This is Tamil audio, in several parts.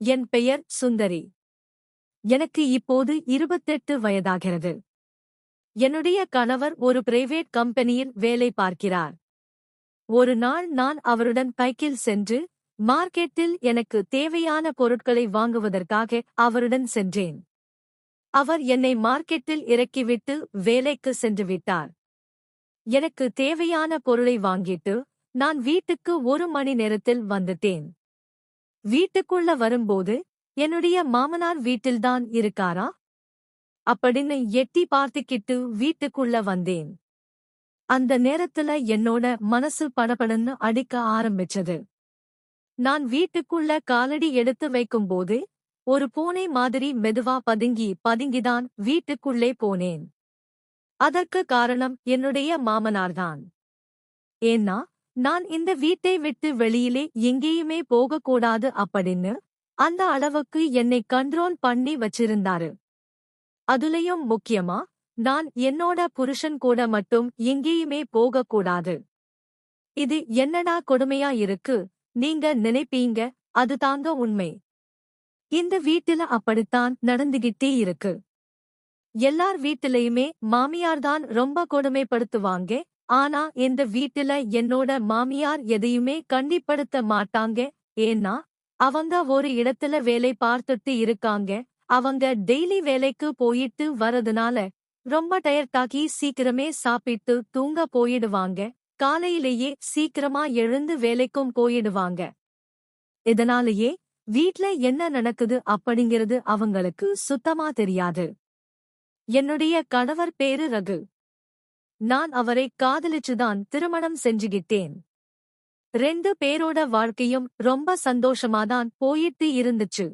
என் பெயர் சுந்தரி. எனக்கு இப்போது 28 வயதாகிறது. என்னுடைய கணவர் ஒரு பிரைவேட் கம்பெனியில் வேலை பார்க்கிறார். ஒரு நாள் நான் அவருடன் பைக்கில் சென்று மார்க்கெட்டில் எனக்கு தேவையான பொருட்களை வாங்குவதற்காக அவருடன் சென்றேன். அவர் என்னை மார்க்கெட்டில் இறக்கிவிட்டு வேலைக்கு சென்று விட்டார். எனக்கு தேவையான பொருளை வாங்கிட்டு நான் வீட்டுக்கு 1 மணி நேரத்தில் வந்துட்டேன். வீட்டுக்குள்ள வரும்போது என்னுடைய மாமனார் வீட்டில்தான் இருக்காரா அப்படின்னு எட்டி பார்த்துக்கிட்டு வீட்டுக்குள்ள வந்தேன். அந்த நேரத்துல என்னோட மனசு படபடன்னு அடிக்க ஆரம்பிச்சது. நான் வீட்டுக்குள்ள காலடி எடுத்து வைக்கும்போது ஒரு பூனை மாதிரி மெதுவா பதுங்கிதான் வீட்டுக்குள்ளே போனேன். அதற்கு காரணம் என்னுடைய மாமனார்தான். ஏன்னா நான் இந்த வீட்டை விட்டு வெளியிலே எங்கேயுமே போகக்கூடாது அப்படின்னு அந்த அளவுக்கு என்னை கண்ட்ரோல் பண்ணி வச்சிருந்தாரு. அதுலயும் முக்கியமா நான் என்னோட புருஷன் கூட மட்டும் எங்கேயுமே போகக்கூடாது. இது என்னடா கொடுமையா இருக்கு நீங்க நினைப்பீங்க, அதுதாங்க உண்மை. இந்த வீட்டுல அப்படித்தான் நடந்துகிட்டே இருக்கு. எல்லார் வீட்டிலையுமே மாமியார்தான் ரொம்ப கொடுமைப்படுத்துவாங்க. ஆனா இந்த வீட்டுல என்னோட மாமியார் எதையுமே கண்டிப்படுத்த மாட்டாங்க. ஏன்னா அவங்க ஒரு இடத்துல வேலை பார்த்துட்டு இருக்காங்க. அவங்க டெய்லி வேலைக்கு போயிட்டு வரதுனால ரொம்ப டயர்டாகி சீக்கிரமே சாப்பிட்டு தூங்க போயிடுவாங்க. காலையிலேயே சீக்கிரமா எழுந்து வேலைக்கும் போயிடுவாங்க. இதனாலேயே வீட்ல என்ன நடக்குது அப்படிங்கிறது அவங்களுக்கு சுத்தமா தெரியாது. என்னுடைய கணவர் பேரு ரகு. நான் அவரை காதலிச்சுதான் திருமணம் செஞ்சுகிட்டேன். 2 பேரோட வாழ்க்கையும் ரொம்ப சந்தோஷமாதான் போயிட்டு இருந்துச்சு.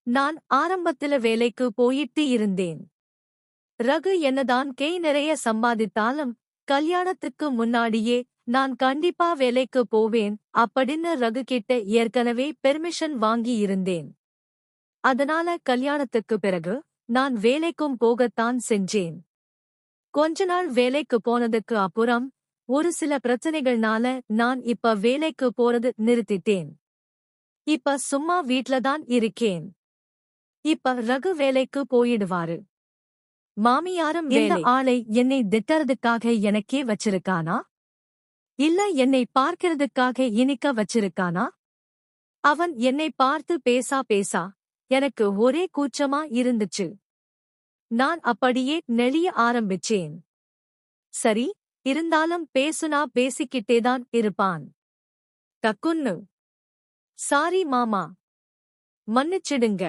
நான் ஆரம்பத்துல வேலைக்கு போயிட்டு இருந்தேன். ரகு என்னதான் கை நிறைய சம்பாதித்தாலும் கல்யாணத்துக்கு முன்னாடியே நான் கண்டிப்பா வேலைக்கு போவேன் அப்படின்னு ரகு கிட்ட ஏற்கனவே பெர்மிஷன் வாங்கி இருந்தேன். அதனால கல்யாணத்துக்கு பிறகு நான் வேலைக்கும் போகத்தான் செஞ்சேன். கொஞ்ச நாள் வேலைக்கு போனதுக்கு அப்புறம் ஒரு சில பிரச்சனைகள்னால நான் இப்ப வேலைக்கு போறது நிறுத்திட்டேன். இப்ப சும்மா வீட்லதான் இருக்கேன். இப்ப ரகு வேலைக்கு போயிடுவாரு. மாமியாரும் இந்த ஆளை என்னை திட்டறதுக்காக எனக்கே வச்சிருக்கானா இல்ல என்னை பார்க்கிறதுக்காக இனிக்க வச்சிருக்கானா? அவன் என்னை பார்த்து பேசா எனக்கு ஒரே கூச்சமா இருந்துச்சு. நான் அப்படியே நெளிய ஆரம்பிச்சேன். சரி, இருந்தாலும் பேசுனா பேசிக்கிட்டேதான் இருப்பான். டக்குன்னு சாரி மாமா, மன்னிச்சிடுங்க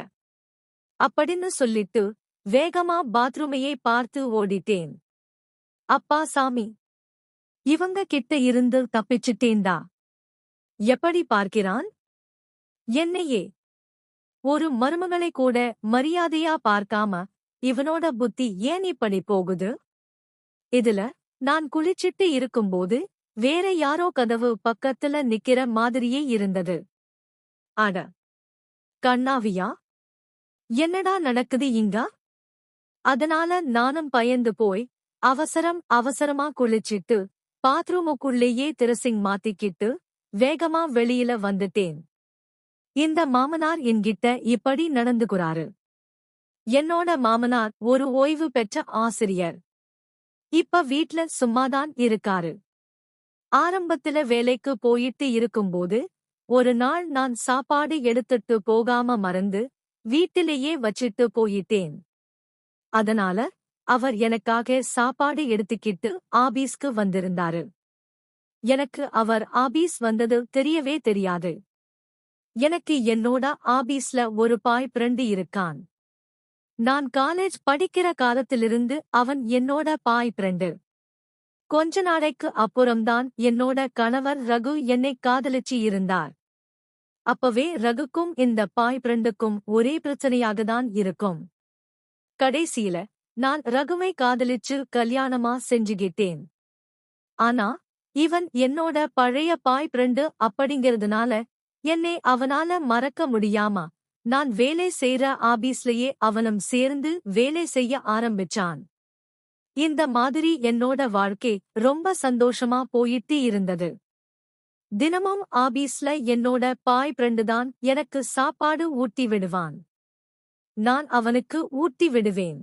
அப்படின்னு சொல்லிட்டு வேகமா பாத்ரூமையே பார்த்து ஓடிட்டேன். அப்பா சாமி, இவங்க கிட்ட இருந்து தப்பிச்சிட்டேன்டா. எப்படி பார்க்கிறான் என்னையே! ஒரு மருமகளை கூட மரியாதையா பார்க்காம இவனோட புத்தி ஏன் இப்படி போகுது? இதுல நான் குளிச்சிட்டு இருக்கும்போது வேற யாரோ கதவு பக்கத்துல நிக்கிற மாதிரியே இருந்தது. அட கண்ணாவியா, என்னடா நடக்குது இங்க? அதனால நானும் பயந்து போய் அவசரமா குளிச்சிட்டு பாத்ரூமுக்குள்ளேயே டிரெஸ்ஸிங் மாத்திக்கிட்டு வேகமா வெளியில வந்துட்டேன். இந்த மாமனார் என்கிட்ட இப்படி நடந்துக்குறாரு. என்னோட மாமனார் ஒரு ஓய்வு பெற்ற ஆசிரியர். இப்ப வீட்ல சும்மாதான் இருக்காரு. ஆரம்பத்துல வேலைக்கு போயிட்டு இருக்கும்போது ஒரு நாள் நான் சாப்பாடு எடுத்துட்டு போகாம மறந்து வீட்டிலேயே வச்சிட்டு போயிட்டேன். அதனால அவர் எனக்காக சாப்பாடு எடுத்துக்கிட்டு ஆபீஸ்க்கு வந்திருந்தாரு. எனக்கு அவர் ஆபீஸ் வந்தது தெரியவே தெரியாது. எனக்கு என்னோட ஆபீஸ்ல ஒரு பாய் ஃப்ரெண்டு இருக்கான். நான் காலேஜ் படிக்கிற காலத்திலிருந்து அவன் என்னோட பாய் ஃப்ரெண்டு. கொஞ்ச நாளைக்கு அப்புறம்தான் என்னோட கணவர் ரகு என்னை காதலிச்சு இருந்தார். அப்பவே ரகுக்கும் இந்த பாய் ஃப்ரெண்டுக்கும் ஒரே பிரச்சனையாகத்தான் இருக்கும். கடைசியில நான் ரகுவை காதலிச்சு கல்யாணமா செஞ்சுகிட்டேன். ஆனா இவன் என்னோட பழைய பாய் ஃப்ரெண்டு அப்படிங்கிறதுனால என்னை அவனால மறக்க முடியாம நான் வேலை செய்ற ஆபீஸ்லயே அவனும் சேர்ந்து வேலை செய்ய ஆரம்பிச்சான். இந்த மாதிரி என்னோட வாழ்க்கை ரொம்ப சந்தோஷமா போயிட்டு இருந்தது. தினமும் ஆபீஸ்ல என்னோட பாய் ஃப்ரெண்டு தான் எனக்கு சாப்பாடு ஊட்டி விடுவான். நான் அவனுக்கு ஊட்டி விடுவேன்.